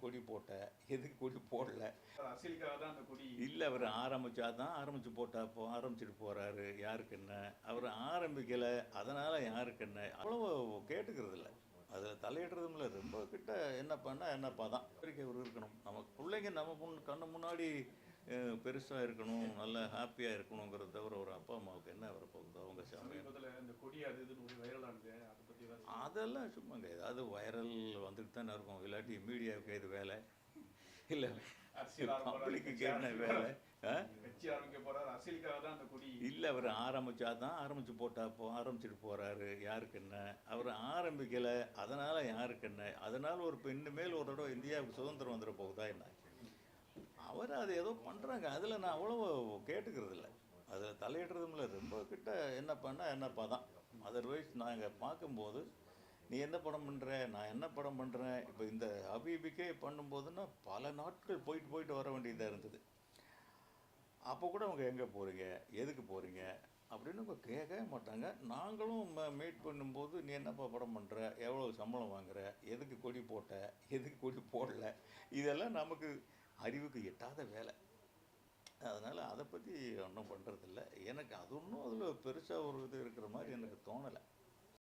கொடி போட்ட, எதுக்கு கொடி போடல? அரசியலுக்காக தான் அந்த கொடி. இல்லை, அவர் ஆரம்பித்தா தான் ஆரம்பித்து போட்டால் ஆரம்பிச்சுட்டு போகிறாரு, யாருக்கு என்ன? அவர் ஆரம்பிக்கலை, அதனால் யாருக்கு என்ன? அவ்வளோ கேட்டுக்கிறது இல்லை, அதில் தலையிடுறதும் இல்லை. ரொம்ப கிட்ட என்ன பண்ணால் என்னப்பா தான் ஒரு இருக்கணும். நமக்கு பிள்ளைங்க நம்ம கண்ணு முன்னாடி பெருசாக இருக்கணும், நல்லா ஹாப்பியாக இருக்கணுங்கிறத தவிர ஒரு அப்பா அம்மாவுக்கு என்ன வரப்போகுது? அவங்க சமீபத்தில் இந்த கொடி அது இதுன்னு ஒரு வைரலானது, அதை பற்றி அதெல்லாம் சும்மாங்க, ஏதாவது வைரல் வந்துட்டு தானே இருக்கும். இல்லாட்டி மீடியாவுக்கு இது வேலை இல்லை, பப்ளிக்கு என்ன வேலை? கட்சி ஆரம்பிக்க போறாரு, அரசியலுக்காக தான் அந்த கொடி. இல்லை, அவர் ஆரம்பித்தா தான் ஆரம்பித்து போட்டால் ஆரம்பிச்சுட்டு போகிறாரு, யாருக்கு என்ன? அவர் ஆரம்பிக்கலை, அதனால் யாருக்கு என்ன? அதனால் ஒரு இனிமேல் ஒரு தடவை இந்தியாவுக்கு சுதந்திரம் வந்துட போகுதா என்ன? அவர் அது ஏதோ பண்ணுறாங்க, அதில் நான் அவ்வளோ கேட்டுக்கிறது இல்லை, அதில் தலையிடுறதும் இல்லை. ரொம்ப கிட்ட என்ன பண்ணால் என்னப்பா தான். அதர்வைஸ் நாங்கள் பார்க்கும்போது நீ என்ன படம் பண்ணுற, நான் என்ன படம் பண்ணுறேன். இப்போ இந்த ஹபீபிக்கே பண்ணும்போதுன்னா பல நாட்கள் போயிட்டு வர வேண்டியதாக இருந்தது. அப்போ கூட அவங்க எங்கே போகிறீங்க, எதுக்கு போகிறீங்க அப்படின்னு அவங்க கேட்கவே மாட்டாங்க. நாங்களும் மீட் பண்ணும்போது நீ என்னப்பா படம் பண்ணுற, எவ்வளோ சம்பளம் வாங்குற, எதுக்கு கொடி போட்ட, எதுக்கு கொடி போடல, இதெல்லாம் நமக்கு அறிவுக்கு எட்டாத வேலை. அதனால் அதை பற்றி ஒன்றும் பண்ணுறதில்ல. எனக்கு அது ஒன்றும் அதில் பெருசாக ஒரு இது இருக்கிற மாதிரி எனக்கு தோணலை.